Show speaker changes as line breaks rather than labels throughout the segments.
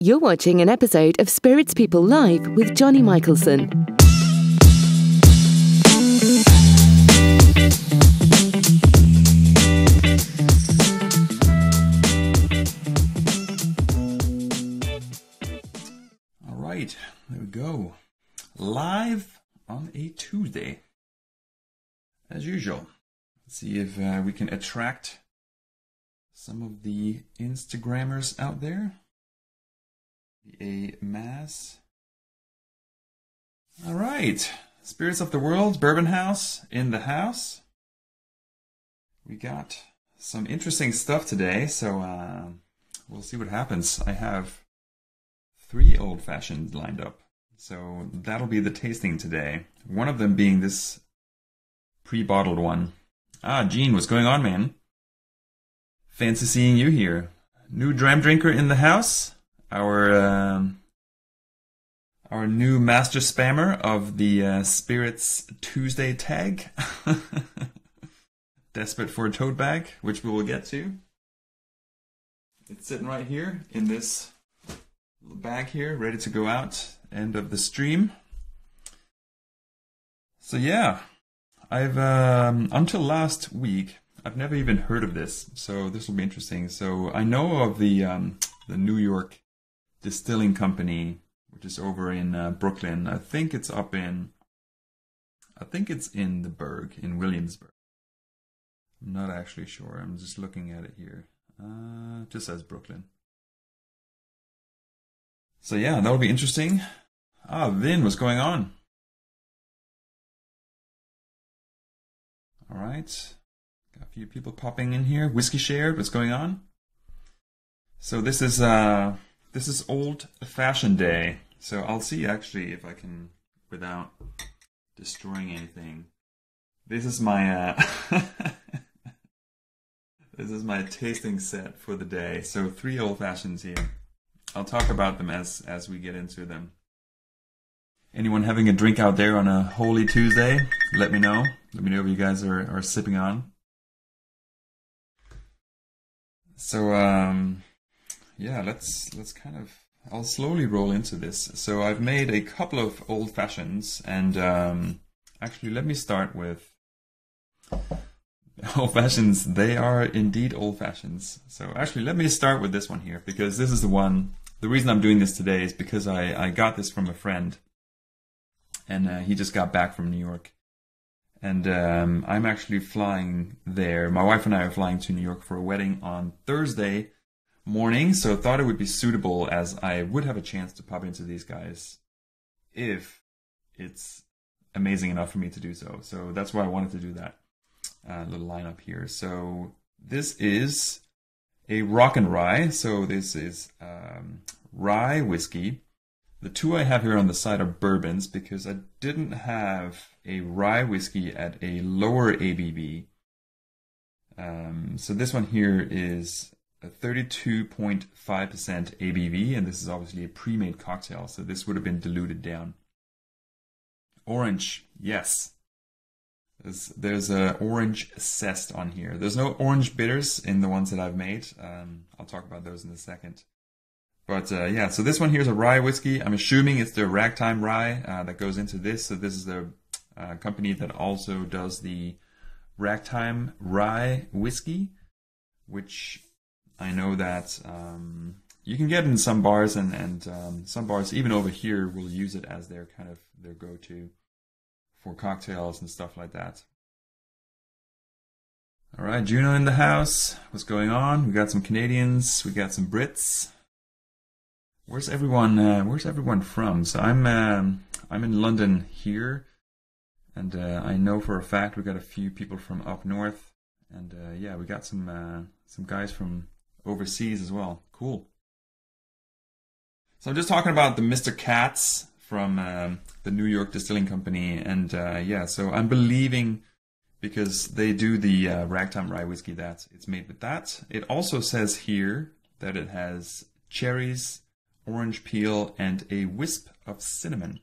You're watching an episode of Spirits People Live with Johnny Michelson.
All right, there we go. Live on a Tuesday, as usual. Let's see if we can attract some of the Instagrammers out there. A mass. All right, Spirits of the World, Bourbon House in the house. We got some interesting stuff today, so we'll see what happens. I have 3 old fashions lined up, so that'll be the tasting today. One of them being this pre-bottled one. Gene, what's going on, man? Fancy seeing you here. New dram drinker in the house. Our new master spammer of the Spirits Tuesday tag. Desperate for a tote bag, which we will get to. It's sitting right here in this little bag here, ready to go out. End of the stream. So yeah, I've until last week I've never even heard of this, so this will be interesting. So I know of the New York distilling company, which is over in Brooklyn. I think it's in the Burg, in Williamsburg. I'm not actually sure. I'm just looking at it here. It just says Brooklyn. So yeah, that'll be interesting. Vin, what's going on? All right. Got a few people popping in here. Whiskey Shared, what's going on? So this is Old Fashioned Day. So I'll see actually if I can, without destroying anything. This is my this is my tasting set for the day. So 3 old fashions here. I'll talk about them as we get into them. Anyone having a drink out there on a Holy Tuesday? Let me know. Let me know if you guys are sipping on. So yeah, let's kind of, I'll slowly roll into this. So I've made a couple of old fashions, and actually let me start with old fashions. They are indeed old fashions. So actually let me start with this one here, because this is the one. The reason I'm doing this today is because I got this from a friend, and he just got back from New York. And I'm actually flying there. My wife and I are flying to New York for a wedding on Thursday morning, so I thought it would be suitable, as I would have a chance to pop into these guys if it's amazing enough for me to do so. So that's why I wanted to do that little lineup here. So this is a rock and rye. So this is rye whiskey. The 2 I have here on the side are bourbons, because I didn't have a rye whiskey at a lower ABV. So this one here is a 32.5% ABV, and this is obviously a pre-made cocktail, so this would have been diluted down. Orange, yes. There's a orange zest on here. There's no orange bitters in the ones that I've made. I'll talk about those in a second. But yeah, so this one here is a rye whiskey. I'm assuming it's the ragtime rye that goes into this. So this is the company that also does the ragtime rye whiskey, which I know that you can get in some bars, and some bars even over here will use it as their kind of their go-to for cocktails and stuff like that. All right, Juno in the house. What's going on? We got some Canadians. We got some Brits. Where's everyone? Where's everyone from? So I'm in London here, and I know for a fact we got a few people from up north, and yeah, we got some guys from overseas as well. Cool. So I'm just talking about the Mr. Katz from the New York Distilling Company, and yeah, so I'm believing, because they do the ragtime rye whiskey, that it's made with that. It also says here that it has cherries, orange peel, and a wisp of cinnamon.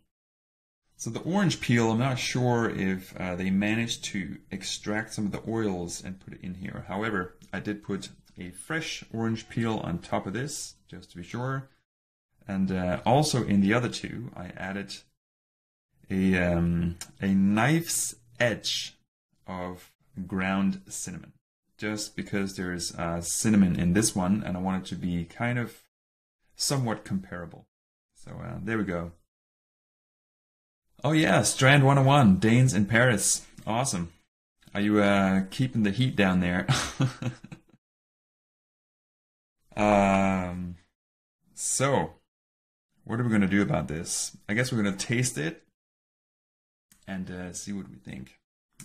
So the orange peel, I'm not sure if they managed to extract some of the oils and put it in here. However, I did put a fresh orange peel on top of this, just to be sure. And also in the other two, I added a knife's edge of ground cinnamon, just because there's cinnamon in this one, and I want it to be kind of somewhat comparable. So there we go. Oh yeah, Strand 101, Danes in Paris. Awesome. Are you keeping the heat down there? So, what are we going to do about this? I guess we're going to taste it and see what we think.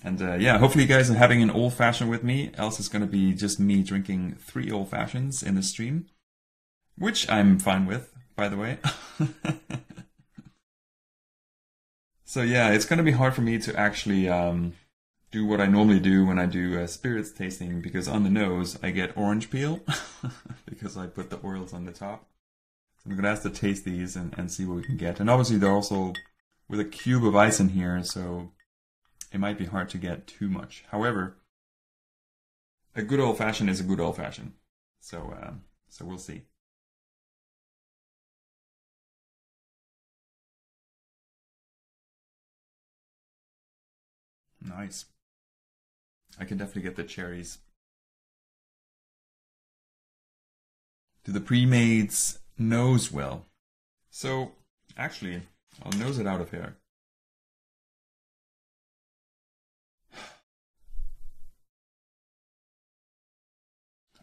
And yeah, hopefully you guys are having an old fashioned with me. Else it's going to be just me drinking 3 old fashions in the stream, which I'm fine with, by the way. So yeah, it's going to be hard for me to actually do what I normally do when I do spirits tasting, because on the nose I get orange peel because I put the oils on the top. So I'm going to have to taste these and see what we can get. And obviously they're also with a cube of ice in here, so it might be hard to get too much. However, a good old fashioned is a good old fashioned. So we'll see. Nice. I can definitely get the cherries. Do the pre-mades nose well? So, actually, I'll nose it out of here.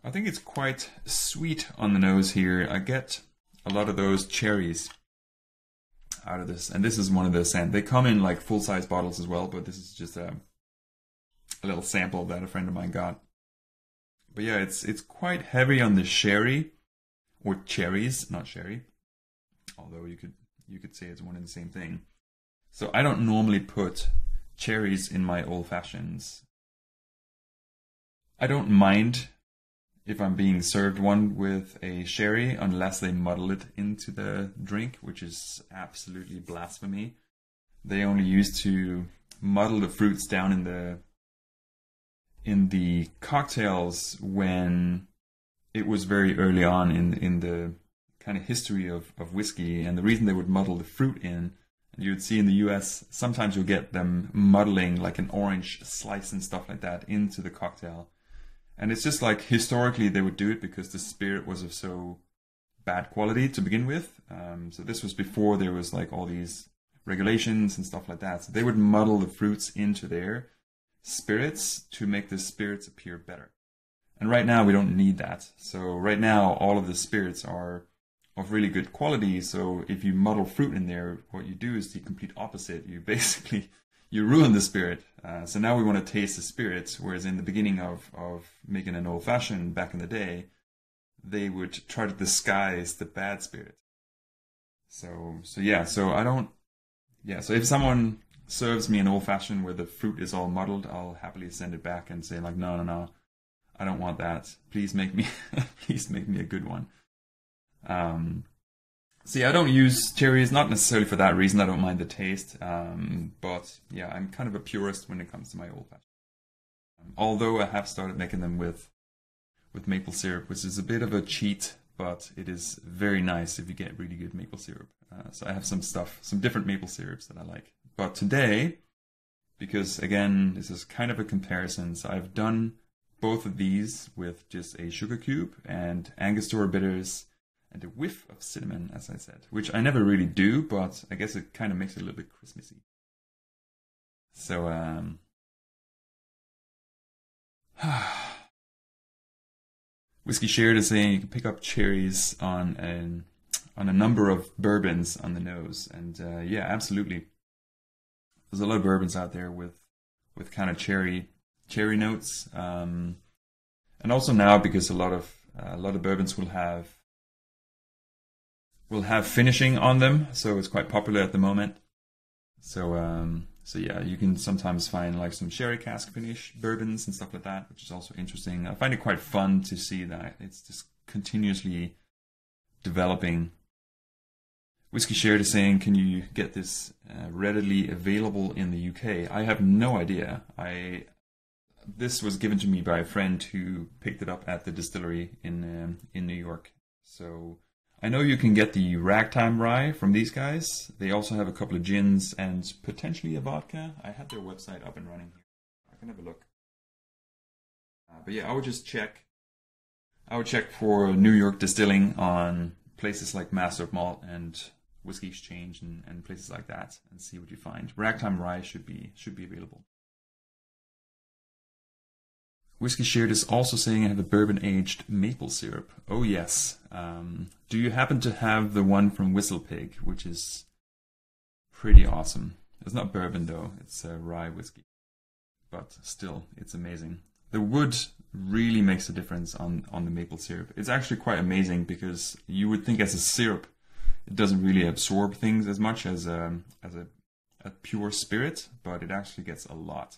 I think it's quite sweet on the nose here. I get a lot of those cherries out of this, and this is one of the scents. They come in like full-size bottles as well, but this is just a little sample that a friend of mine got. But yeah, it's quite heavy on the sherry, or cherries, not sherry. Although you could say it's one and the same thing. So I don't normally put cherries in my old fashions. I don't mind if I'm being served one with a sherry, unless they muddle it into the drink, which is absolutely blasphemy. They only used to muddle the fruits down in the cocktails when it was very early on in the kind of history of whiskey. And the reason they would muddle the fruit in, and you would see in the US, sometimes you'll get them muddling like an orange slice and stuff like that into the cocktail. And it's just like historically they would do it because the spirit was of so bad quality to begin with. So this was before there was like all these regulations and stuff like that. So they would muddle the fruits into their spirits to make the spirits appear better. And right now we don't need that. So right now all of the spirits are of really good quality. So if you muddle fruit in there, what you do is the complete opposite. You ruin the spirit. So now we want to taste the spirits, whereas in the beginning of making an old fashioned back in the day, they would try to disguise the bad spirit. So if someone serves me an old fashioned where the fruit is all muddled, I'll happily send it back and say like, no, I don't want that. Please make me a good one. So yeah, I don't use cherries, not necessarily for that reason. I don't mind the taste. But yeah, I'm kind of a purist when it comes to my old fashioned. Although I have started making them with maple syrup, which is a bit of a cheat, but it is very nice if you get really good maple syrup. So I have some different maple syrups that I like. But today, because again, this is kind of a comparison, so I've done both of these with just a sugar cube and Angostura bitters and a whiff of cinnamon, as I said, which I never really do, but I guess it kind of makes it a little bit Christmassy. So, Whiskey Shared is saying you can pick up cherries on a number of bourbons on the nose, and yeah, absolutely. There's a lot of bourbons out there with kind of cherry notes, and also now because a lot of bourbons will have finishing on them, so it's quite popular at the moment. So yeah, you can sometimes find like some sherry cask finish bourbons and stuff like that, which is also interesting. I find it quite fun to see that it's just continuously developing. Whiskey Shared is saying, can you get this readily available in the UK? I have no idea. This was given to me by a friend who picked it up at the distillery in New York. So I know you can get the ragtime rye from these guys. They also have a couple of gins and potentially a vodka. I have their website up and running here. I can have a look. But yeah, I would just check. I would check for New York distilling on places like Master of Malt and Whiskey Exchange and places like that, and see what you find. Ragtime rye should be available. Whiskey Shared is also saying I have a bourbon-aged maple syrup. Oh yes. Do you happen to have the one from Whistle Pig, which is pretty awesome? It's not bourbon though, it's rye whiskey. But still, it's amazing. The wood really makes a difference on the maple syrup. It's actually quite amazing because you would think as a syrup, it doesn't really absorb things as much as a pure spirit, but it actually gets a lot.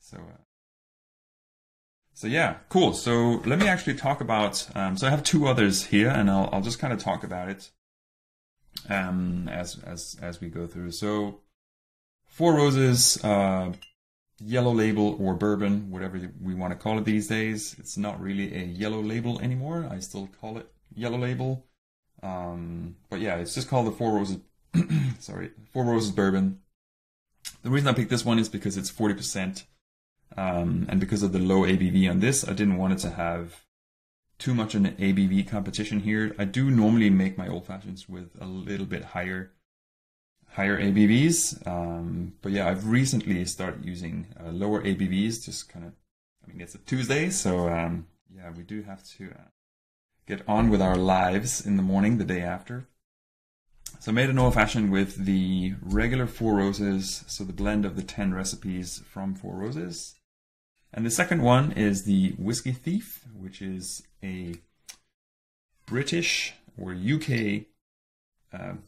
So yeah, cool. So let me actually talk about. So I have two others here, and I'll just kind of talk about it as we go through. So Four Roses, yellow label or bourbon, whatever we want to call it these days. It's not really a yellow label anymore. I still call it yellow label. But yeah, it's just called the Four Roses. Sorry, Four Roses bourbon. The reason I picked this one is because it's 40%. And because of the low ABV on this, I didn't want it to have too much an ABV competition here. I do normally make my old fashions with a little bit higher ABVs. But yeah, I've recently started using lower ABVs, just kind of, I mean, it's a Tuesday, so yeah, we do have to get on with our lives in the morning, the day after. So I made an old fashioned with the regular Four Roses, so the blend of the 10 recipes from Four Roses. And the second one is the Whiskey Thief, which is a British or UK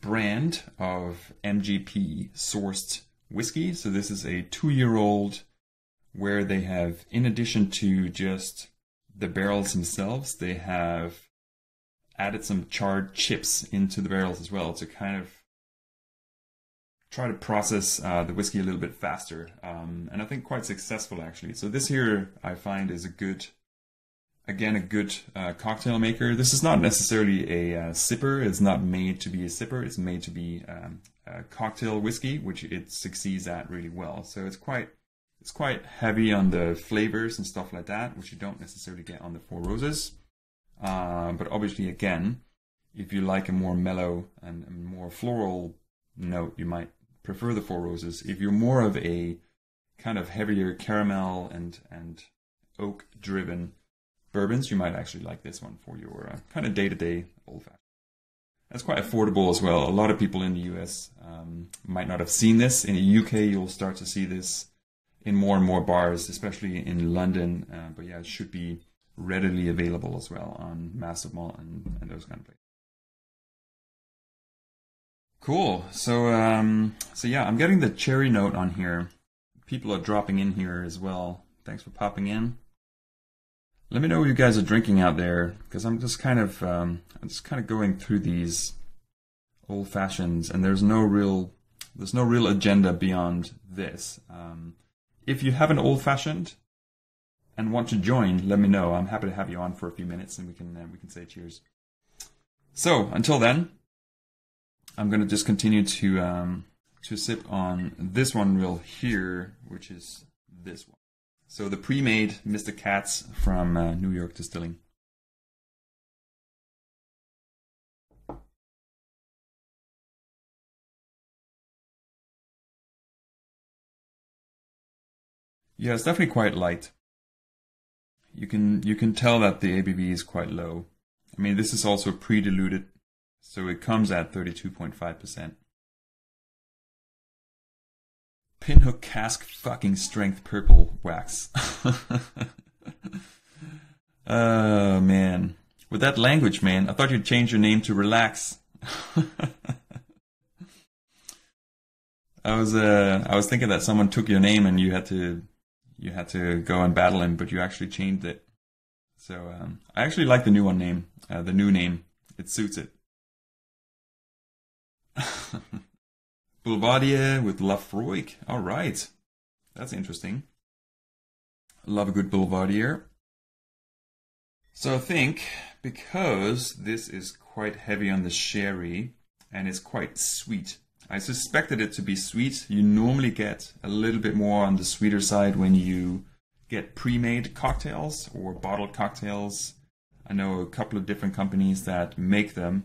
brand of MGP sourced whiskey. So this is a 2-year-old where they have, in addition to just the barrels themselves, they have added some charred chips into the barrels as well to kind of try to process the whiskey a little bit faster, and I think quite successful actually. So this here I find is a good cocktail maker. This is not necessarily a sipper. It's not made to be a sipper. It's made to be a cocktail whiskey, which it succeeds at really well. So it's quite heavy on the flavors and stuff like that, which you don't necessarily get on the Four Roses. But obviously, again, if you like a more mellow and more floral note, you might prefer the Four Roses. If you're more of a kind of heavier caramel and oak driven bourbons, you might actually like this one for your kind of day-to-day old fashioned. That's quite affordable as well. A lot of people in the US might not have seen this. In the UK, you'll start to see this in more and more bars, especially in London. But yeah, it should be readily available as well on Master of Malt and those kind of places. Cool. So yeah, I'm getting the cherry note on here. People are dropping in here as well. Thanks for popping in. Let me know what you guys are drinking out there, because I'm just kind of going through these old fashions, and there's no real agenda beyond this. If you have an old fashioned and want to join, let me know. I'm happy to have you on for a few minutes, and we can say cheers. So until then, I'm going to just continue to sip on this one real here, which is this one. So the pre-made Mr. Katz from New York Distilling. Yeah, it's definitely quite light. You can tell that the ABV is quite low. I mean, this is also pre-diluted, so it comes at 32.5%. Pinhook cask fucking strength purple wax. Oh man, with that language, man, I thought you'd change your name to Relax. I was thinking that someone took your name and you had to go and battle him, but you actually changed it. So I actually like the new name. It suits it. Boulevardier with Lafroig. All right, that's interesting. Love a good Boulevardier. So I think because this is quite heavy on the sherry, and it's quite sweet. I suspected it to be sweet. You normally get a little bit more on the sweeter side when you get pre-made cocktails or bottled cocktails. I know a couple of different companies that make them,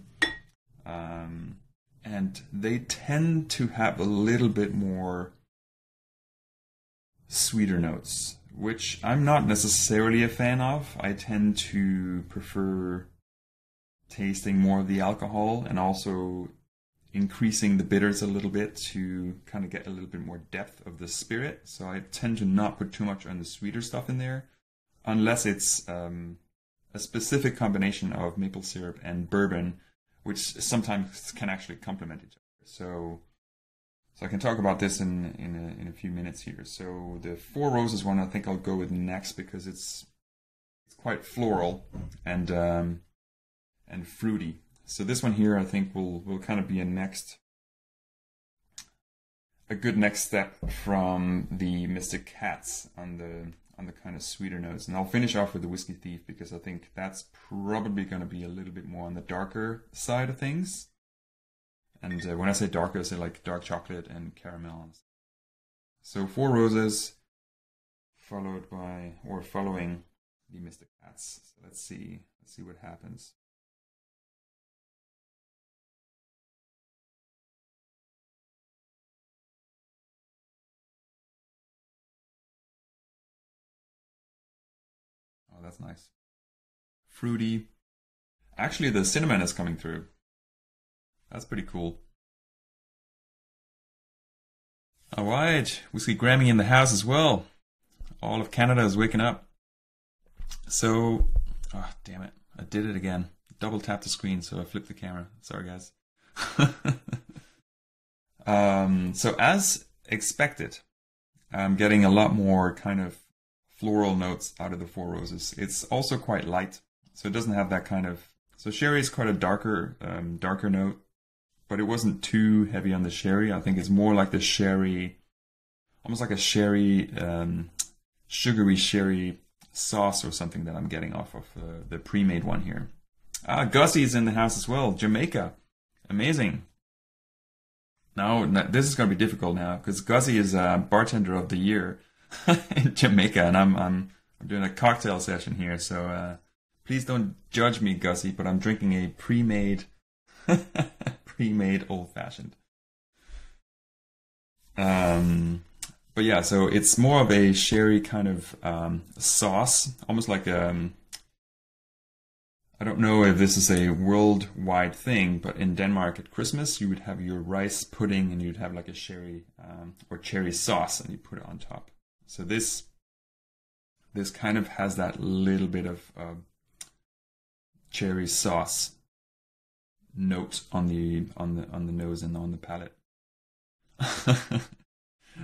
and they tend to have a little bit more sweeter notes, which I'm not necessarily a fan of. I tend to prefer tasting more of the alcohol and also increasing the bitters a little bit to kind of get a little bit more depth of the spirit. So I tend to not put too much on the sweeter stuff in there, unless it's a specific combination of maple syrup and bourbon, which sometimes can actually complement each other. So I can talk about this in a few minutes here. So the Four Roses one, I think I'll go with next because it's quite floral and fruity. So this one here, I think will kind of be a good next step from the Mystic Cats on the kind of sweeter notes. And I'll finish off with the Whiskey Thief because I think that's probably going to be a little bit more on the darker side of things. And when I say darker, I say like dark chocolate and caramel. So Four Roses following the Mystic Cats. So let's see what happens. Oh, that's nice. Fruity. Actually, the cinnamon is coming through. That's pretty cool. All right, Whiskey Grammy in the house as well. All of Canada is waking up. So, oh, damn it. I did it again. Double tap the screen, so I flipped the camera. Sorry, guys. So as expected, I'm getting a lot more kind of floral notes out of the Four Roses. It's also quite light, so it doesn't have that kind of... So sherry is quite a darker note, but it wasn't too heavy on the sherry. I think it's more like the sherry, almost like a sherry, sugary sherry sauce or something that I'm getting off of the pre-made one here. Gussie's in the house as well. Jamaica. Amazing. Now, this is going to be difficult now because Gussie is bartender of the year in Jamaica, and I'm doing a cocktail session here, so please don't judge me, Gussie, but I'm drinking a pre-made old-fashioned. But yeah, so it's more of a sherry kind of sauce, almost like I don't know if this is a worldwide thing, but in Denmark at Christmas, you would have your rice pudding and you'd have like a sherry or cherry sauce and you put it on top. So this kind of has that little bit of cherry sauce note on the nose and on the palate.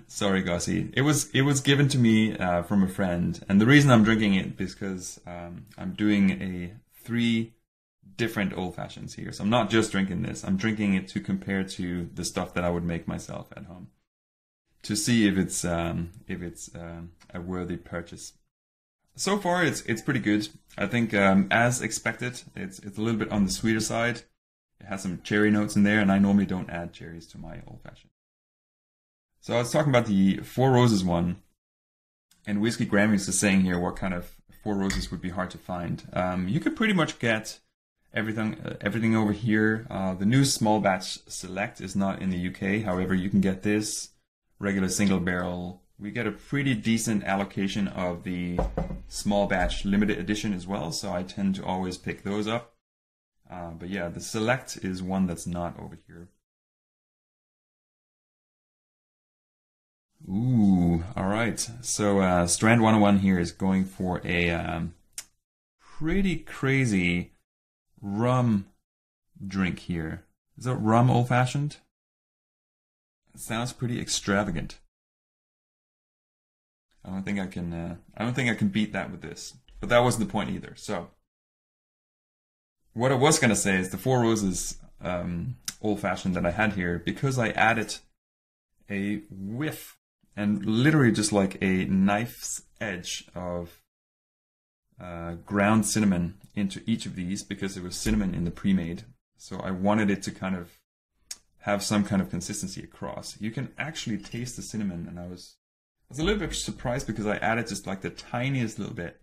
Sorry, Gussie. It was given to me from a friend, and the reason I'm drinking it is because I'm doing 3 different old fashions here. So I'm not just drinking this. I'm drinking it to compare to the stuff that I would make myself at home, to see if it's a worthy purchase. So far, it's pretty good. I think as expected, it's a little bit on the sweeter side. It has some cherry notes in there, and I normally don't add cherries to my old fashioned. So I was talking about the Four Roses one, and Whiskey Grammys is saying here what kind of Four Roses would be hard to find. You could pretty much get everything over here. The new small batch select is not in the UK. However, you can get this regular single barrel. We get a pretty decent allocation of the small batch limited edition as well, so I tend to always pick those up. But yeah, the select is one that's not over here. Ooh, all right. So Strand 101 here is going for a pretty crazy rum drink here. Is that rum old-fashioned? It sounds pretty extravagant. I don't think I can beat that with this. But that wasn't the point either. So what I was gonna say is the Four Roses old-fashioned that I had here, because I added a whiff and literally just like a knife's edge of ground cinnamon into each of these, because there was cinnamon in the pre-made. So I wanted it to kind of have some kind of consistency across. You can actually taste the cinnamon, and I was a little bit surprised because I added just like the tiniest little bit.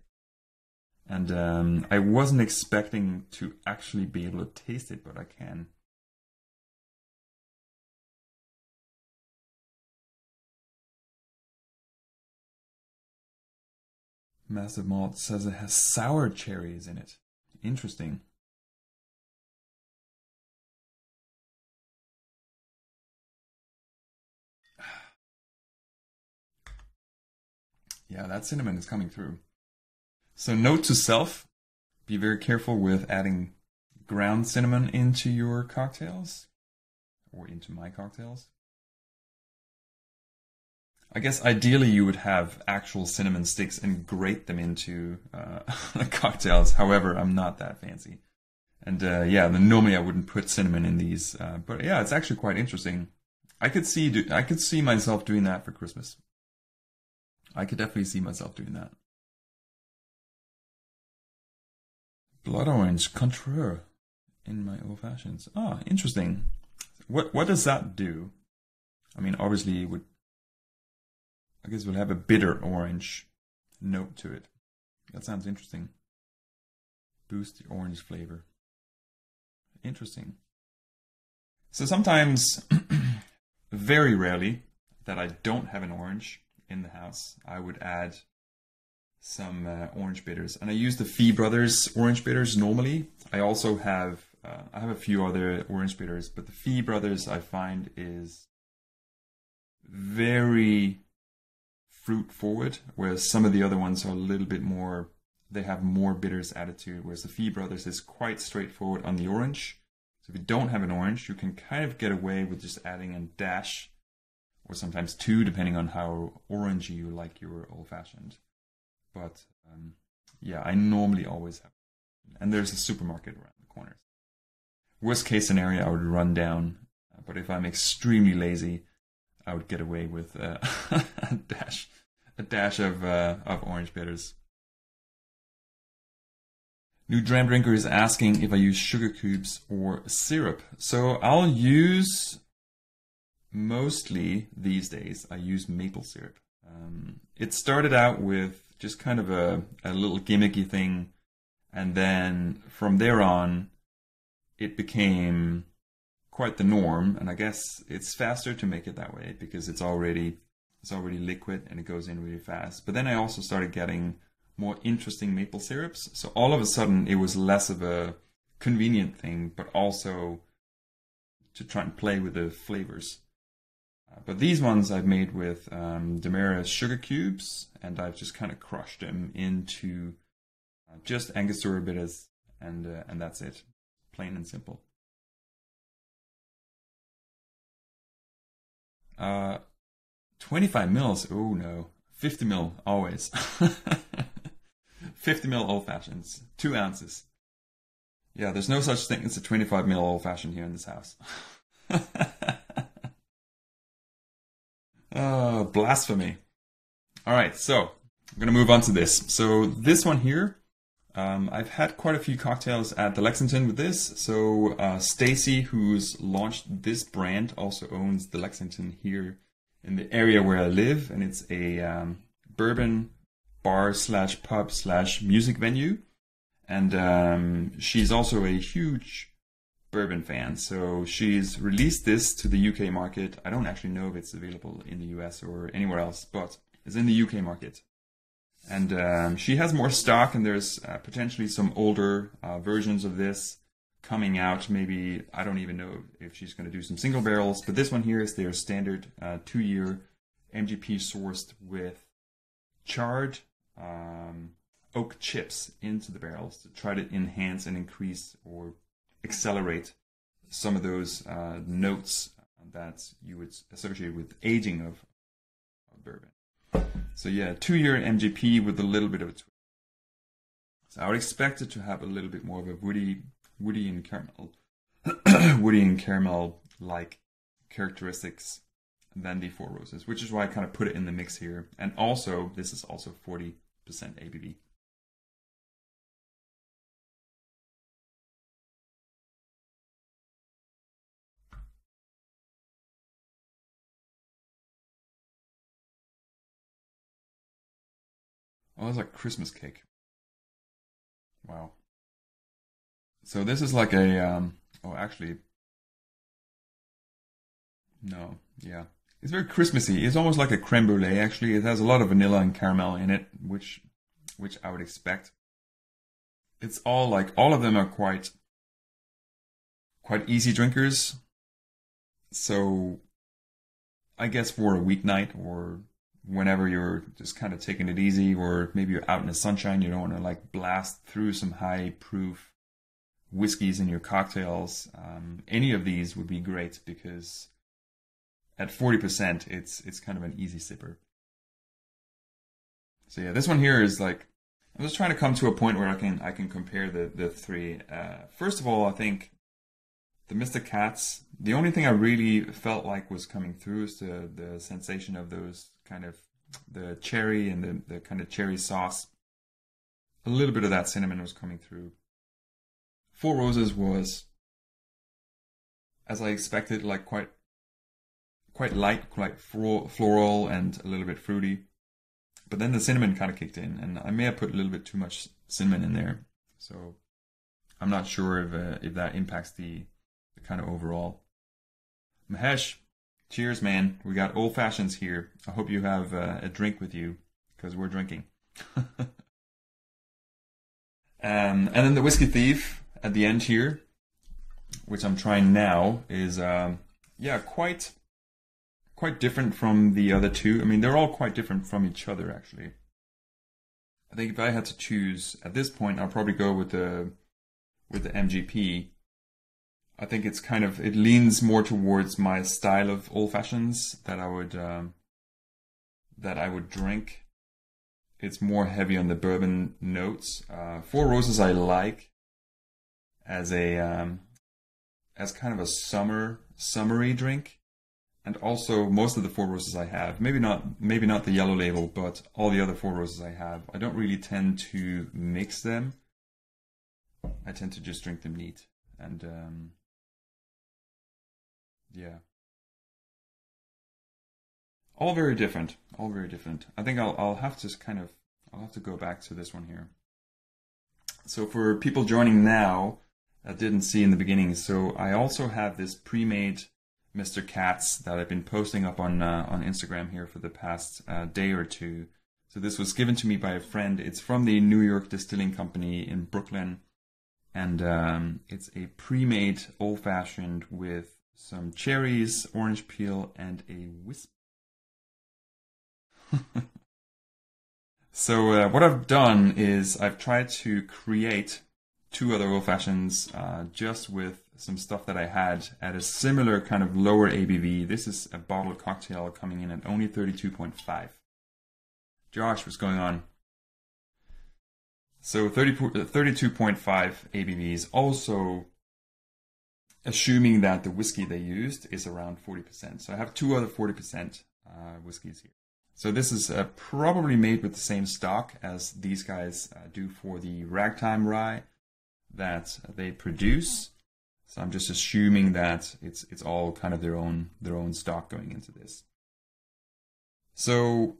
And I wasn't expecting to actually be able to taste it, but I can. Massive Malt says it has sour cherries in it. Interesting. Yeah, that cinnamon is coming through. So note to self, be very careful with adding ground cinnamon into your cocktails, or into my cocktails. I guess ideally you would have actual cinnamon sticks and grate them into cocktails. However, I'm not that fancy. And yeah, normally I wouldn't put cinnamon in these. But yeah, it's actually quite interesting. I could see myself doing that for Christmas. I could definitely see myself doing that. Blood orange contreur in my old fashions. Ah, interesting. What does that do? I mean, obviously it would. I guess we'll have a bitter orange note to it. That sounds interesting. Boost the orange flavor. Interesting. So sometimes, very rarely, that I don't have an orange in the house, I would add some orange bitters. And I use the Fee Brothers orange bitters normally. I also have, I have a few other orange bitters, but the Fee Brothers I find is very fruit forward, whereas some of the other ones are a little bit more, they have more bitters added to it, whereas the Fee Brothers is quite straightforward on the orange. So if you don't have an orange, you can kind of get away with just adding a dash, or sometimes two, depending on how orangey you like your old-fashioned. But yeah, I normally always have, and there's a supermarket around the corner. Worst case scenario, I would run down, but if I'm extremely lazy, I would get away with a dash of orange bitters. New Dram Drinker is asking if I use sugar cubes or syrup. So I'll use, mostly these days, I use maple syrup. It started out with just kind of a little gimmicky thing, and then from there on, it became quite the norm. And I guess it's faster to make it that way because it's already liquid and it goes in really fast. But then I also started getting more interesting maple syrups. So all of a sudden, it was less of a convenient thing, but also to try and play with the flavors. But these ones I've made with Demerara sugar cubes, and I've just kind of crushed them into just Angostura bitters, and that's it, plain and simple. 25 mils. Oh no, 50 mil always. 50 mil old fashions, 2 ounces. Yeah, there's no such thing as a 25 mil old fashioned here in this house. Oh, blasphemy. All right, so I'm going to move on to this. So this one here, I've had quite a few cocktails at the Lexington with this. So Stacy, who's launched this brand, also owns the Lexington here in the area where I live. And it's a bourbon bar / pub / music venue. And she's also a huge bourbon fan, so she's released this to the UK market. I don't actually know if it's available in the US or anywhere else, but it's in the UK market. And she has more stock, and there's potentially some older versions of this coming out. Maybe, I don't even know if she's going to do some single barrels, but this one here is their standard 2-year MGP sourced with charred oak chips into the barrels to try to enhance and increase or accelerate some of those notes that you would associate with aging of bourbon. So yeah, 2-year MGP with a little bit of a twist. So I would expect it to have a little bit more of a woody and caramel like characteristics than the Four Roses, which is why I kind of put it in the mix here. And also, this is also 40% ABV. Oh, it's like Christmas cake. Wow. So this is like a oh, actually no, yeah. It's very Christmassy. It's almost like a creme brulee actually. It has a lot of vanilla and caramel in it, which I would expect. It's all like all of them are quite easy drinkers. So I guess for a weeknight or whenever you're just kind of taking it easy, or maybe you're out in the sunshine, you don't want to like blast through some high proof whiskeys in your cocktails. Any of these would be great because at 40%, it's kind of an easy sipper. So yeah, this one here is like, I'm just trying to come to a point where I can compare the three. First of all, I think the Mr. Cats, the only thing I really felt like was coming through is the sensation of those kind of the cherry and the kind of cherry sauce. A little bit of that cinnamon was coming through. Four Roses was, as I expected, like quite light, quite floral and a little bit fruity. But then the cinnamon kind of kicked in, and I may have put a little bit too much cinnamon in there. So I'm not sure if that impacts the kind of overall. Mahesh, cheers, man. We got old fashions here. I hope you have a drink with you because we're drinking. And then the Whiskey Thief at the end here, which I'm trying now, is quite different from the other two. I mean, they're all quite different from each other, actually. I think if I had to choose at this point, I'll probably go with the MGP. I think it's kind of, it leans more towards my style of old fashions that I would drink. It's more heavy on the bourbon notes. Four Roses I like as kind of a summery drink. And also, most of the Four Roses I have, maybe not the yellow label, but all the other Four Roses I have, I don't really tend to mix them. I tend to just drink them neat. And yeah, all very different. All very different. I think I'll have to go back to this one here. So for people joining now that didn't see in the beginning, so I also have this pre-made Mr. Cats that I've been posting up on Instagram here for the past day or two. So this was given to me by a friend. It's from the New York Distilling Company in Brooklyn, and it's a pre-made old-fashioned with some cherries, orange peel, and a wisp. So what I've done is I've tried to create two other old fashions just with some stuff that I had at a similar kind of lower ABV. This is a bottled cocktail coming in at only 32.5. Josh, what's going on? So 32.5 ABVs, also assuming that the whiskey they used is around 40%. So I have two other 40% whiskeys here. So this is probably made with the same stock as these guys do for the Ragtime Rye that they produce. So I'm just assuming that it's all kind of their own stock going into this. So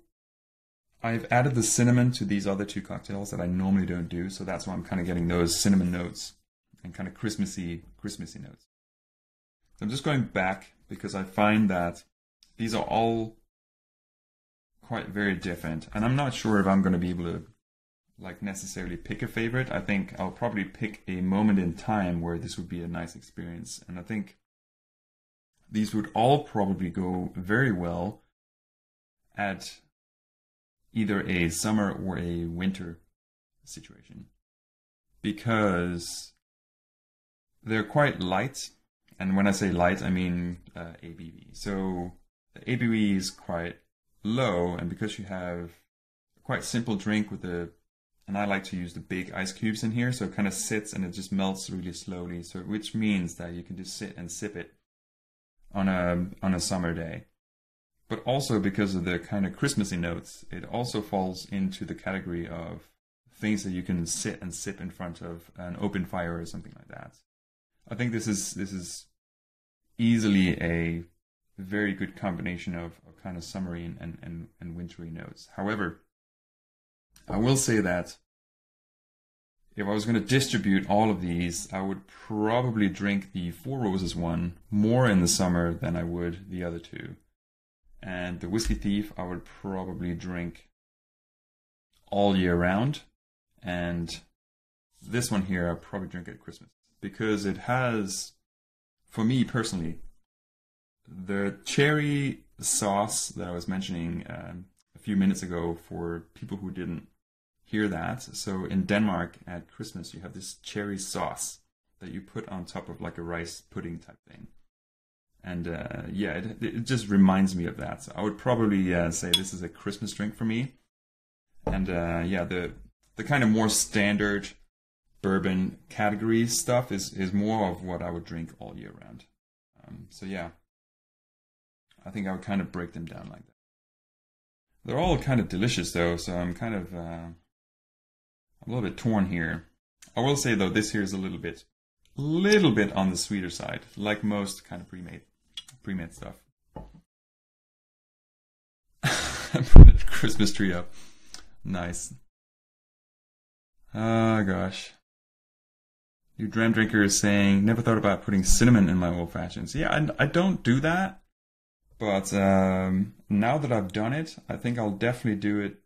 I've added the cinnamon to these other two cocktails that I normally don't do. So that's why I'm kind of getting those cinnamon notes and kind of Christmassy notes. So I'm just going back because I find that these are all quite very different, and I'm not sure if I'm going to be able to like necessarily pick a favorite. I think I'll probably pick a moment in time where this would be a nice experience, and I think these would all probably go very well at either a summer or a winter situation because they're quite light, and when I say light I mean ABV. So the ABV is quite low, and because you have a quite simple drink with and I like to use the big ice cubes in here, so it kind of sits and it just melts really slowly, so which means that you can just sit and sip it on a summer day. But also because of the kind of Christmassy notes, it also falls into the category of things that you can sit and sip in front of an open fire or something like that. I think this is easily a very good combination of kind of summery and wintry notes. However, I will say that if I was going to distribute all of these, I would probably drink the Four Roses one more in the summer than I would the other two. And the Whiskey Thief, I would probably drink all year round. And this one here, I'll probably drink at Christmas. Because it has, for me personally, the cherry sauce that I was mentioning a few minutes ago for people who didn't hear that. So in Denmark at Christmas, you have this cherry sauce that you put on top of like a rice pudding type thing. And yeah, it just reminds me of that. So I would probably say this is a Christmas drink for me. And yeah, the kind of more standard bourbon category stuff is more of what I would drink all year round. So yeah, I think I would kind of break them down like that. They're all kind of delicious though, so I'm kind of I'm a little bit torn here. I will say though, this here is a little bit on the sweeter side, like most kind of pre-made stuff. Put a Christmas tree up. Nice. Oh gosh. Your dram drinker is saying, never thought about putting cinnamon in my old fashions. Yeah, I don't do that. But now that I've done it, I think I'll definitely do it.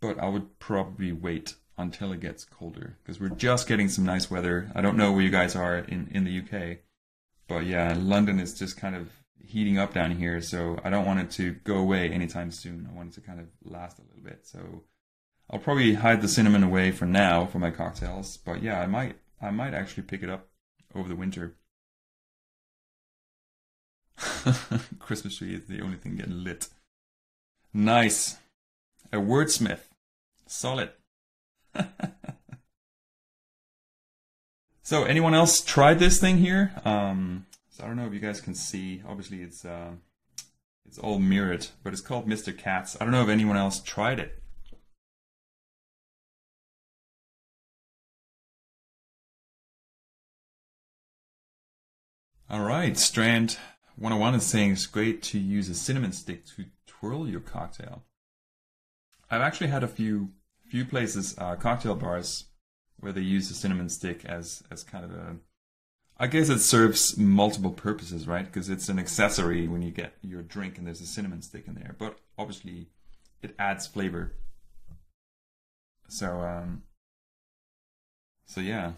But I would probably wait until it gets colder. Because we're just getting some nice weather. I don't know where you guys are in the UK. But yeah, London is just kind of heating up down here. So I don't want it to go away anytime soon. I want it to kind of last a little bit. So I'll probably hide the cinnamon away for now for my cocktails. But yeah, I might actually pick it up over the winter. Christmas tree is the only thing getting lit. Nice. A wordsmith. Solid. So anyone else tried this thing here? So I don't know if you guys can see. Obviously it's all mirrored, but it's called Mr. Katz. I don't know if anyone else tried it. All right, Strand 101 is saying it's great to use a cinnamon stick to twirl your cocktail. I've actually had a few places, cocktail bars, where they use the cinnamon stick as kind of a... I guess it serves multiple purposes, right? Because it's an accessory when you get your drink and there's a cinnamon stick in there. But obviously, it adds flavor. So, so yeah,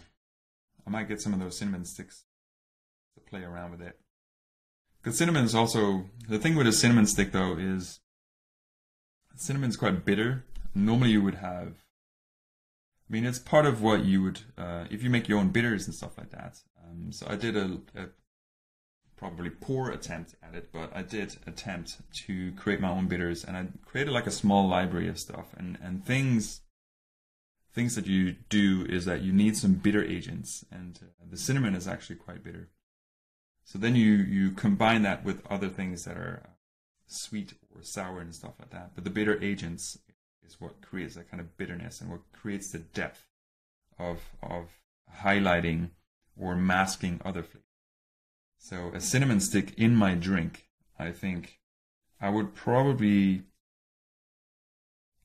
I might get some of those cinnamon sticks to play around with it. Because cinnamon is also... The thing with a cinnamon stick, though, is cinnamon's quite bitter. Normally you would have... I mean, it's part of what you would... if you make your own bitters and stuff like that. So I did a probably poor attempt at it, but I did attempt to create my own bitters. And I created like a small library of stuff. And things that you do is that you need some bitter agents. And the cinnamon is actually quite bitter. So then you combine that with other things that are sweet or sour and stuff like that. But the bitter agents is what creates that kind of bitterness and what creates the depth of highlighting or masking other flavors. So a cinnamon stick in my drink, I think I would probably...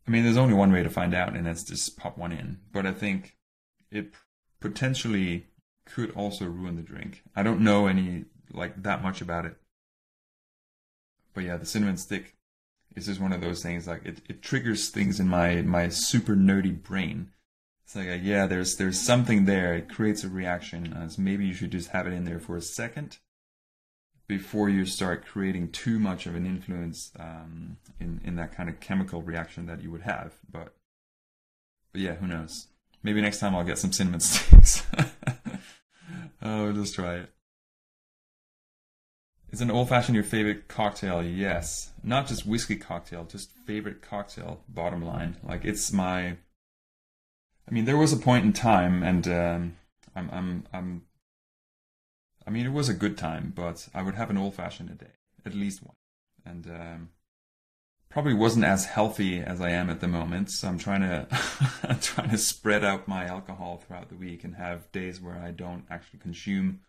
I mean, there's only one way to find out, and that's just pop one in. But I think it potentially could also ruin the drink. I don't know that much about it. But yeah, the cinnamon stick is just one of those things, like it triggers things in my super nerdy brain. It's like, yeah, there's something there. It creates a reaction. So maybe you should just have it in there for a second before you start creating too much of an influence in that kind of chemical reaction that you would have. But yeah, who knows? Maybe next time I'll get some cinnamon sticks. Oh, just try it. Is an old-fashioned your favorite cocktail? Yes. Not just whiskey cocktail, just favorite cocktail, bottom line. Like, it's my... I mean, there was a point in time, and I mean, it was a good time, but I would have an old-fashioned a day, at least one. And probably wasn't as healthy as I am at the moment, so I'm trying to spread out my alcohol throughout the week and have days where I don't actually consume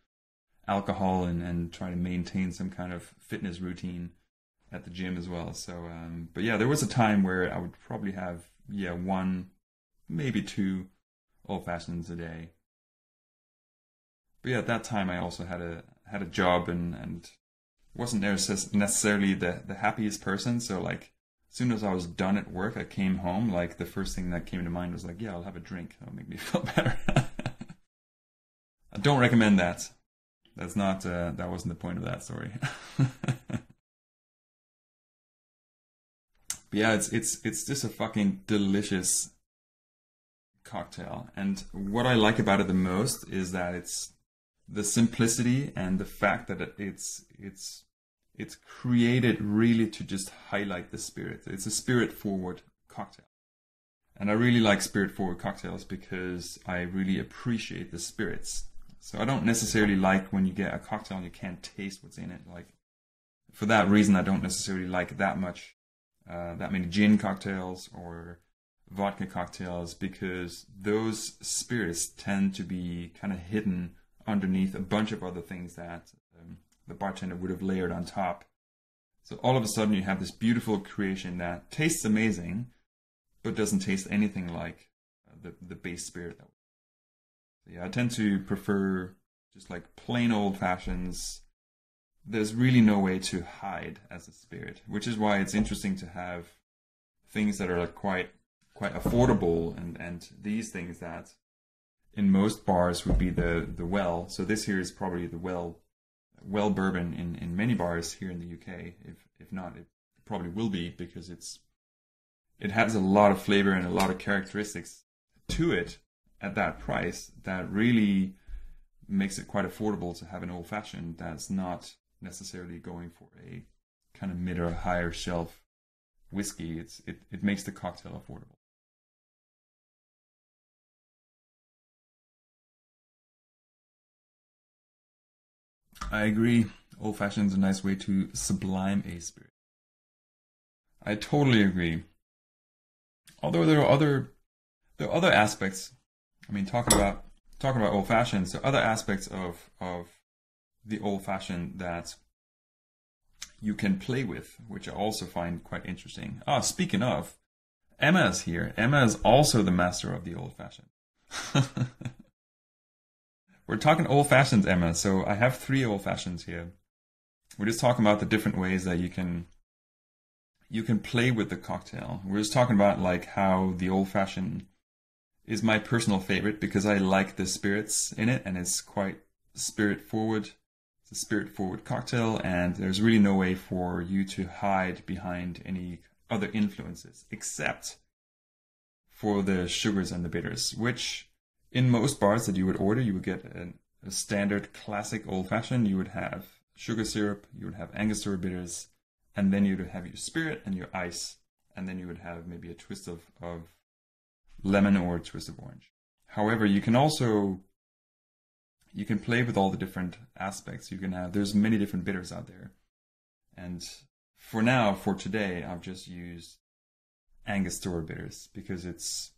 alcohol and try to maintain some kind of fitness routine at the gym as well. So, but yeah, there was a time where I would probably have yeah, one, maybe two old fashions a day. But yeah, at that time I also had a job and wasn't necessarily the happiest person. So like, as soon as I was done at work, I came home. Like the first thing that came to mind was like, yeah, I'll have a drink. That'll make me feel better. I don't recommend that. That's not. That wasn't the point of that story. But yeah, it's just a fucking delicious cocktail. And what I like about it the most is that it's the simplicity and the fact that it's created really to just highlight the spirit. It's a spirit-forward cocktail. And I really like spirit-forward cocktails because I really appreciate the spirits. So I don't necessarily like when you get a cocktail and you can't taste what's in it. Like, for that reason, I don't necessarily like that many gin cocktails or vodka cocktails, because those spirits tend to be kind of hidden underneath a bunch of other things that the bartender would have layered on top. So all of a sudden you have this beautiful creation that tastes amazing, but doesn't taste anything like the base spirit. So yeah, I tend to prefer just like plain old fashions. There's really no way to hide as a spirit, which is why it's interesting to have things that are like quite affordable, and these things that in most bars would be the well. So this here is probably the well bourbon in many bars here in the UK. If not, it probably will be, because it has a lot of flavor and a lot of characteristics to it at that price that really makes it quite affordable to have an old fashioned that's not necessarily going for a kind of mid or higher shelf whiskey. It makes the cocktail affordable. I agree. Old fashioned is a nice way to sublime a spirit. I totally agree. Although there are other aspects. I mean, talking about old fashions, there are other aspects of the old fashioned that you can play with, which I also find quite interesting. Speaking of, Emma is here. Emma is also the master of the old fashioned. We're talking old fashions, Emma. So I have 3 old fashions here. We're just talking about the different ways that you can play with the cocktail. We're just talking about like how the old fashioned is my personal favorite because I like the spirits in it, and it's quite spirit forward. It's a spirit forward cocktail, and there's really no way for you to hide behind any other influences except for the sugars and the bitters, which in most bars that you would order, you would get a standard classic old fashioned. You would have sugar syrup, you would have Angostura bitters, and then you would have your spirit and your ice, and then you would have maybe a twist of lemon or a twist of orange. However, you can play with all the different aspects. There's many different bitters out there. And for today, I've just used Angostura bitters because it's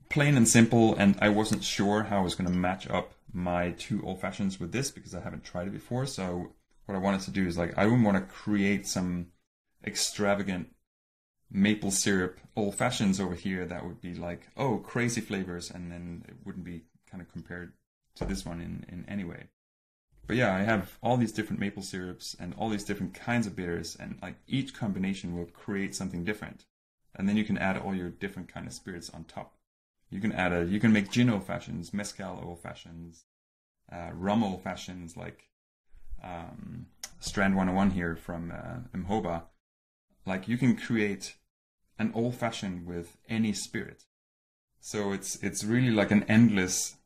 plain and simple, and I wasn't sure how I was going to match up my 2 old fashions with this because I haven't tried it before. So what I wanted to do is like, I didn't want to create some extravagant maple syrup old fashions over here that would be like, oh, crazy flavors, and then it wouldn't be kind of compared to this one in any way. But yeah, I have all these different maple syrups and all these different kinds of bitters, and like each combination will create something different. And then you can add all your different kind of spirits on top. You can make gin old fashions, mezcal old fashions, rum old fashions, like Strand 101 here from Mhoba. Like, you can create an old fashioned with any spirit. So it's really like an endless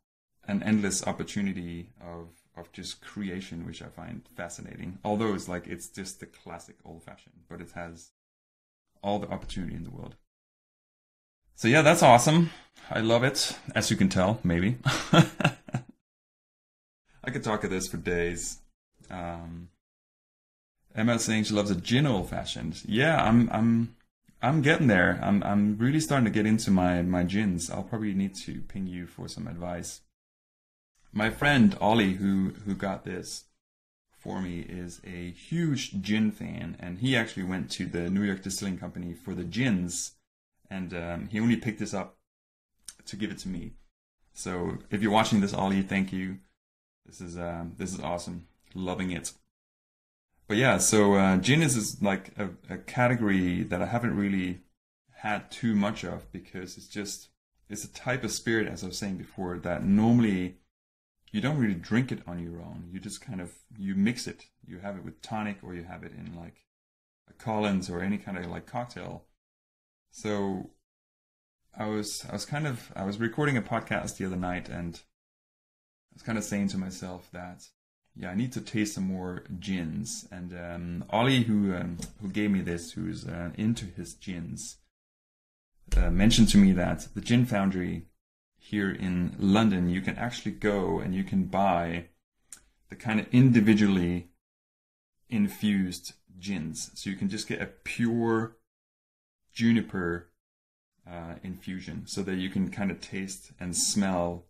opportunity of just creation, which I find fascinating. Although it's just the classic old fashioned, but it has all the opportunity in the world. So yeah, that's awesome. I love it, as you can tell, maybe. I could talk of this for days. Emma saying she loves a gin old fashioned. Yeah, I'm getting there. I'm really starting to get into my gins. I'll probably need to ping you for some advice. My friend Ollie, who got this for me, is a huge gin fan, and he actually went to the New York Distilling Company for the gins and he only picked this up to give it to me. So if you're watching this, Ollie, thank you. This is awesome. Loving it. But yeah, so gin is like a category that I haven't really had too much of, because it's a type of spirit, as I was saying before, that normally you don't really drink it on your own. You just you mix it. You have it with tonic, or you have it in like a Collins or any kind of like cocktail. So I was recording a podcast the other night, and I was kind of saying to myself that, yeah, I need to taste some more gins. And Ollie, who gave me this, who's into his gins, mentioned to me that the Gin Foundry here in London, you can actually go and you can buy the kind of individually infused gins. So you can just get a pure juniper infusion, so that you can kind of taste and smell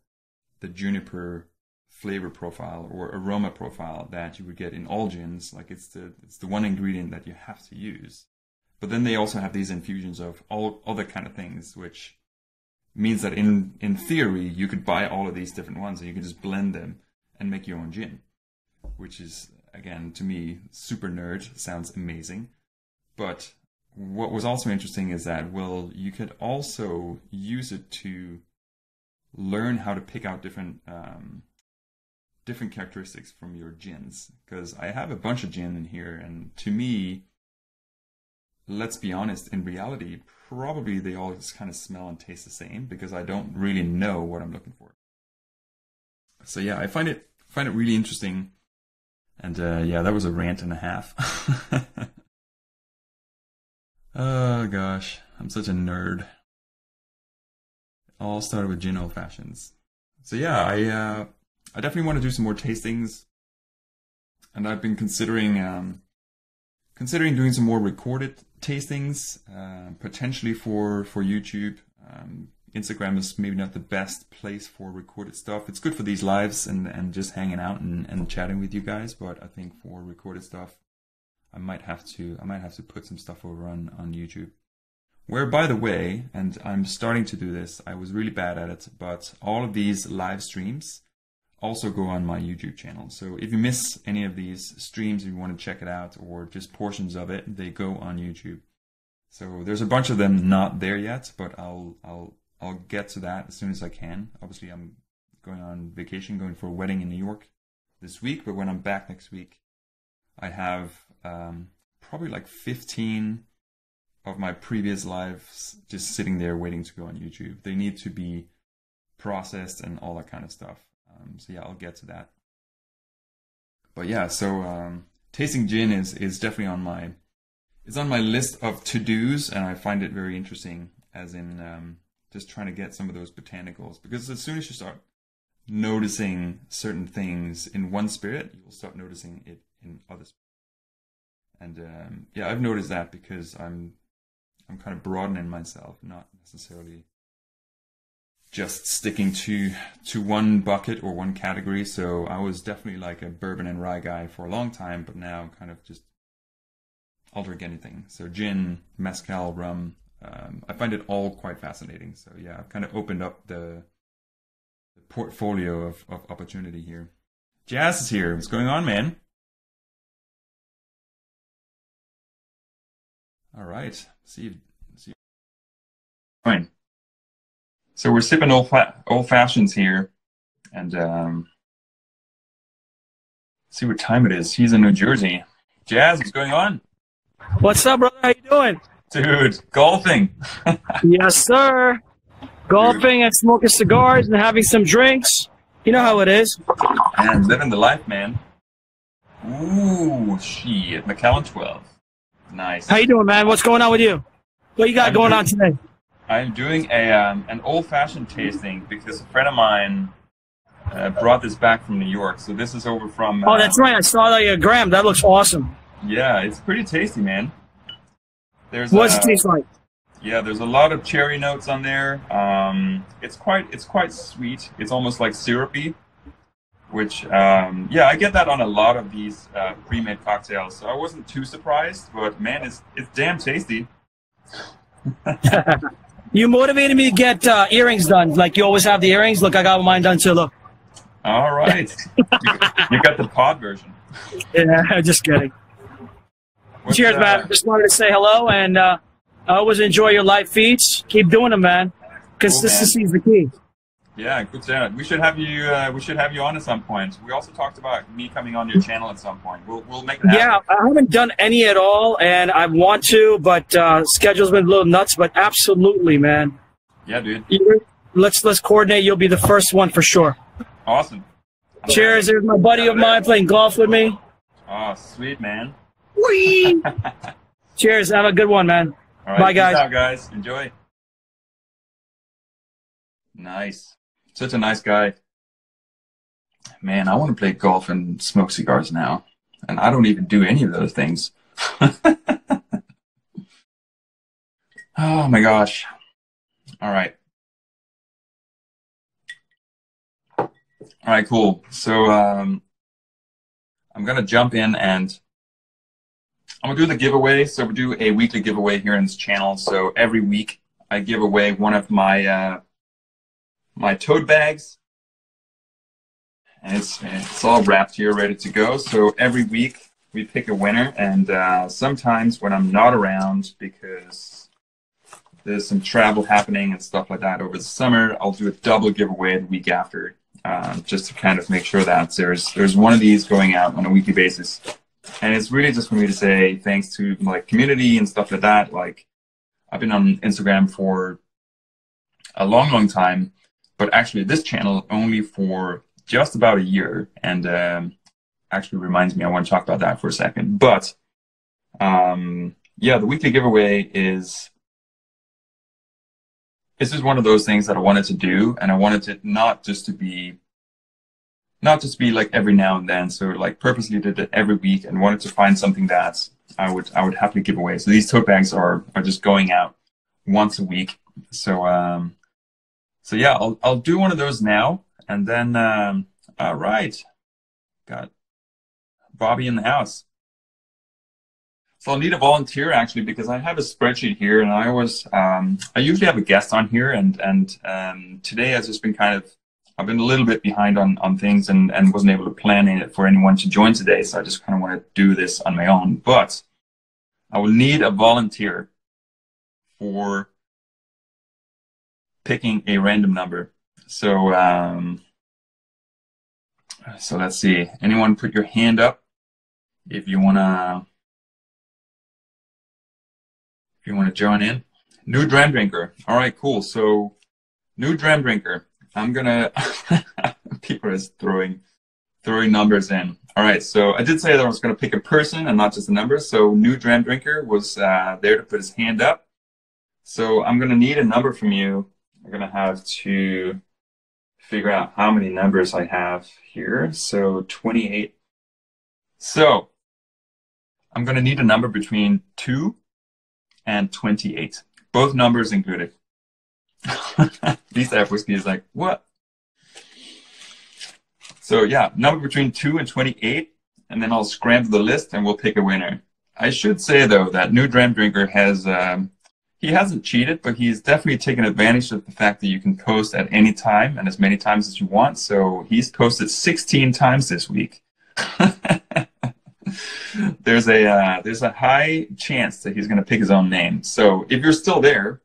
the juniper flavor profile or aroma profile that you would get in all gins. Like it's the one ingredient that you have to use. But then they also have these infusions of all other kind of things, which means that in theory you could buy all of these different ones and you can just blend them and make your own gin, which is, again, to me, super nerd. Sounds amazing. But what was also interesting is that, well, you could also use it to learn how to pick out different characteristics from your gins. Because I have a bunch of gin in here, and to me, let's be honest, in reality, probably they all just kind of smell and taste the same, because I don't really know what I'm looking for. So yeah, I find it really interesting. And yeah, that was a rant and a half. Oh gosh, I'm such a nerd. It all started with gin old fashions. So yeah, I definitely want to do some more tastings, and I've been considering doing some more recorded tastings, potentially for YouTube. Instagram is maybe not the best place for recorded stuff. It's good for these lives and just hanging out and chatting with you guys, but I think for recorded stuff, I might have to put some stuff over on YouTube. Where, by the way, and I'm starting to do this, I was really bad at it, but all of these live streams also go on my YouTube channel. So if you miss any of these streams, if you want to check it out, or just portions of it, they go on YouTube. So there's a bunch of them not there yet, but I'll get to that as soon as I can. Obviously, I'm going on vacation, going for a wedding in New York this week, but when I'm back next week, I have probably like 15 of my previous lives just sitting there waiting to go on YouTube. They need to be processed and all that kind of stuff. So yeah, I'll get to that. But yeah, so tasting gin is definitely on my list of to-dos, and I find it very interesting, as in just trying to get some of those botanicals, because as soon as you start noticing certain things in one spirit, you'll start noticing it in other spirits. And yeah, I've noticed that, because I'm kind of broadening myself, not necessarily just sticking to one bucket or one category. So I was definitely like a bourbon and rye guy for a long time, but now kind of just I'll drink anything. So gin, mezcal, rum, I find it all quite fascinating. So yeah, I've kind of opened up the portfolio of opportunity here. Jazz is here. What's going on, man? All right. See. Fine. So we're sipping old fashions here, and see what time it is. He's in New Jersey. Jazz, what's going on?
What's up, brother? How you doing?
Dude, golfing.
Yes, sir. Golfing and smoking cigars and having some drinks. You know how it is.
And living the life, man. Ooh, shit. McAllen 12. Nice.
How you doing, man? What's going on with you? What you got going on today?
I'm doing an old-fashioned tasting, because a friend of mine brought this back from New York. So this is over from...
oh, that's right. I saw that your gram. That looks awesome.
Yeah, it's pretty tasty, man.
What's it taste like?
Yeah, there's a lot of cherry notes on there. It's quite sweet. It's almost like syrupy, which yeah, I get that on a lot of these pre-made cocktails. So I wasn't too surprised, but man, it's damn tasty.
You motivated me to get earrings done. Like you always have the earrings. Look, I got mine done too. Look.
All right. You got the pod version.
Yeah, just kidding. Cheers, man. Just wanted to say hello, and I always enjoy your live feeds. Keep doing them, man. Consistency is the key.
Yeah, good job. We should have you. We should have you on at some point. We also talked about me coming on your channel at some point. We'll make it happen.
Yeah, I haven't done any at all, and I want to, but schedule's been a little nuts. But absolutely, man.
Yeah, dude.
Let's coordinate. You'll be the first one for sure.
Awesome.
Cheers. There's my buddy of mine playing golf with me.
Oh, sweet, man.
Whee! Cheers. Have a good one, man.
All right,
bye, guys.
Peace out, guys. Enjoy. Nice. Such a nice guy. Man, I want to play golf and smoke cigars now. And I don't even do any of those things. Oh, my gosh. All right. All right, cool. So I'm going to jump in and I'm going to do the giveaway. So we do a weekly giveaway here in this channel. So every week I give away one of my my tote bags. And it's all wrapped here, ready to go. So every week we pick a winner. And sometimes when I'm not around because there's some travel happening and stuff like that over the summer, I'll do a double giveaway the week after. Just to kind of make sure that there's one of these going out on a weekly basis. And it's really just for me to say thanks to my community and stuff like that. Like, I've been on Instagram for a long, long time, but actually this channel only for just about a year. And actually reminds me, I want to talk about that for a second. But yeah, the weekly giveaway is this is one of those things that I wanted to do, and I wanted it not just be like every now and then. So like purposely did it every week and wanted to find something that I would happily give away. So these tote bags are just going out once a week. So so yeah, I'll do one of those now, and then all right, got Bobby in the house. So I'll need a volunteer actually, because I have a spreadsheet here, and I usually have a guest on here, and today I've just been I've been a little bit behind on things and wasn't able to plan it for anyone to join today. So I just kind of want to do this on my own, but I will need a volunteer for picking a random number. So, so let's see, anyone put your hand up if you want to join in. New dram drinker. All right, cool. So new dram drinker. I'm gonna people are throwing numbers in. All right, so I did say that I was gonna pick a person and not just a number. So new dram drinker was there to put his hand up. So I'm gonna need a number from you. I'm gonna have to figure out how many numbers I have here. So 28. So I'm gonna need a number between 2 and 28. Both numbers included. These F whiskey is like, what? So yeah, number between 2 and 28, and then I'll scramble the list and we'll pick a winner. I should say though that New Dram Drinker has, he hasn't cheated, but he's definitely taken advantage of the fact that you can post at any time and as many times as you want. So he's posted 16 times this week. There's a high chance that he's going to pick his own name. So if you're still there,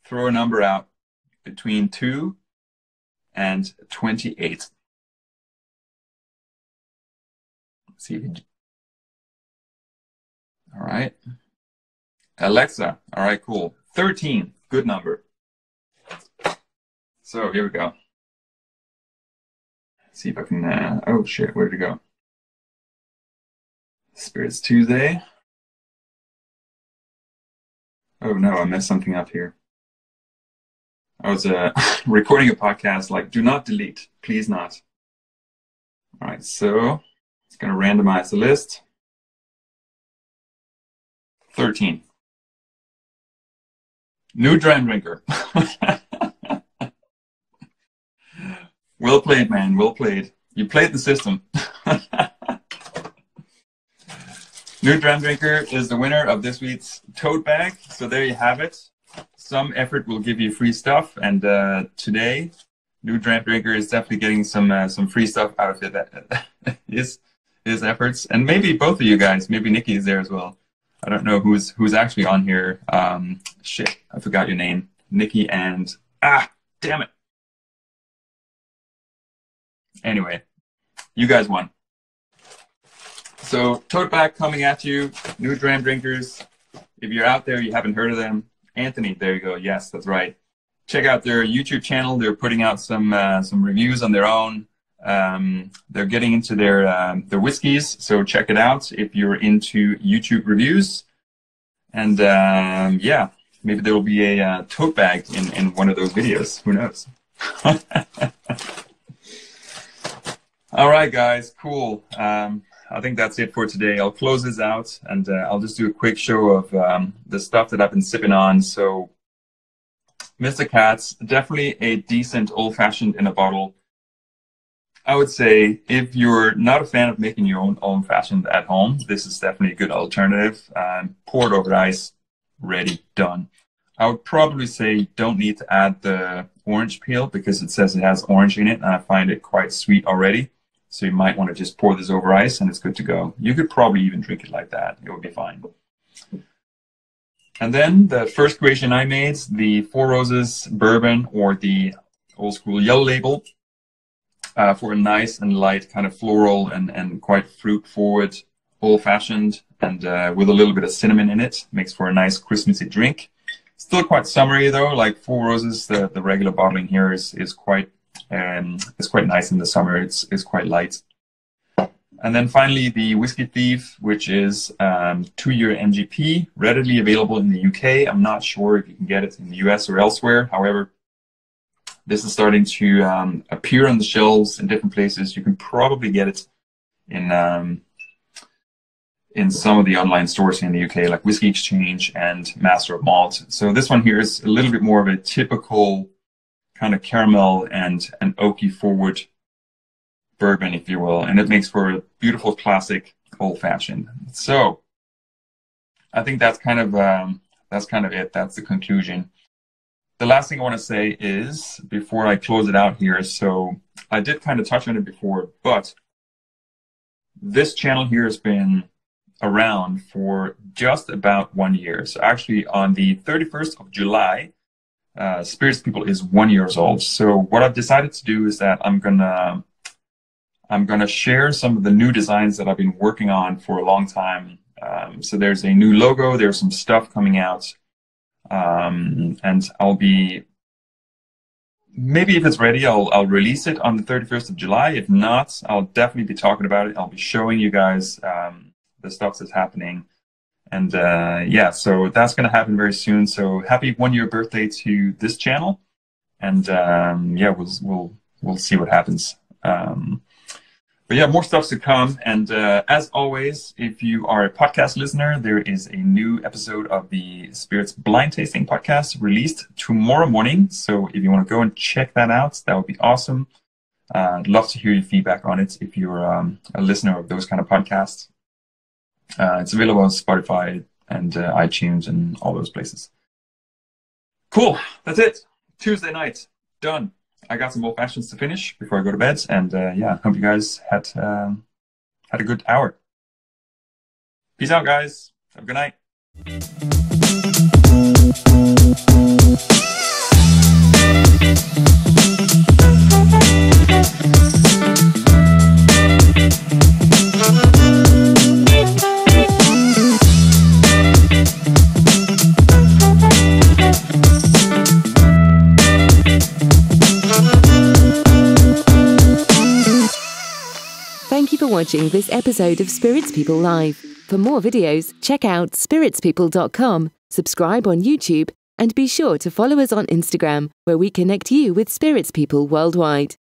throw a number out between 2 and 28. Let's see if you... All right. Alexa. All right, cool. 13. Good number. So here we go. Let's see if I can... oh, shit. Where'd it go? Spirits Tuesday. Oh, no. I messed something up here. I was recording a podcast, like, do not delete, please not. All right, so it's going to randomize the list. 13. New Dram Drinker. Well played, man, well played. You played the system. New Dram Drinker is the winner of this week's tote bag. So there you have it. some effort will give you free stuff, and today, New Dram Drinker is definitely getting some free stuff out of it. His efforts, and maybe both of you guys, maybe Nikki is there as well. I don't know who's actually on here. Shit, I forgot your name, Nikki, and damn it. Anyway, you guys won. So tote bag coming at you, New Dram Drinkers. If you're out there, you haven't heard of them, Anthony, there you go. Yes, that's right. Check out their YouTube channel. They're putting out some reviews on their own. They're getting into their whiskeys, so check it out if you're into YouTube reviews. And yeah, maybe there will be a tote bag in one of those videos. Who knows? All right, guys, cool. I think that's it for today. I'll close this out, and I'll just do a quick show of the stuff that I've been sipping on. So, Mr. Katz, definitely a decent old-fashioned in a bottle. I would say if you're not a fan of making your own old-fashioned at home, this is definitely a good alternative. Poured over ice, ready, done. I would probably say you don't need to add the orange peel because it says it has orange in it, and I find it quite sweet already. So you might want to just pour this over ice and it's good to go. You could probably even drink it like that. It would be fine. And then the first creation I made, the Four Roses bourbon, or the old school yellow label, for a nice and light kind of floral and quite fruit forward, old fashioned, and with a little bit of cinnamon in it. Makes for a nice Christmassy drink. Still quite summery though, like Four Roses, the regular bottling here is quite it's quite nice in the summer. It's quite light. And then finally the Whiskey Thief, which is 2-year MGP, readily available in the UK. I'm not sure if you can get it in the US or elsewhere. However, this is starting to appear on the shelves in different places. You can probably get it in some of the online stores in the UK, like Whiskey Exchange and Master of Malt. So this one here is a little bit more of a typical kind of caramel and an oaky forward bourbon, if you will, and it makes for a beautiful classic old-fashioned. So I think that's kind of it. That's the conclusion. The last thing I want to say is, before I close it out here, so I did kind of touch on it before, but this channel here has been around for just about 1 year. So actually on the 31st of July, Spirits People is 1 year old. So what I've decided to do is that I'm gonna share some of the new designs that I've been working on for a long time. So there's a new logo, there's some stuff coming out, and I'll be, maybe if it's ready, I'll release it on the 31st of July. If not, I'll definitely be talking about it. I'll be showing you guys the stuff that's happening. And yeah, so that's going to happen very soon. So happy 1 year birthday to this channel. And yeah, we'll see what happens. But yeah, more stuff's to come. And as always, if you are a podcast listener, there is a new episode of the Spirits Blind Tasting podcast released tomorrow morning. So if you want to go and check that out, that would be awesome. I'd love to hear your feedback on it if you're a listener of those kind of podcasts. It's available on Spotify and iTunes and all those places. Cool. That's it. Tuesday night. Done. I got some old fashions to finish before I go to bed. And yeah, hope you guys had a good hour. Peace out, guys. Have a good night.
Thank you for watching this episode of Spirits People Live. For more videos, check out spiritspeople.com, subscribe on YouTube, and be sure to follow us on Instagram, where we connect you with spirits people worldwide.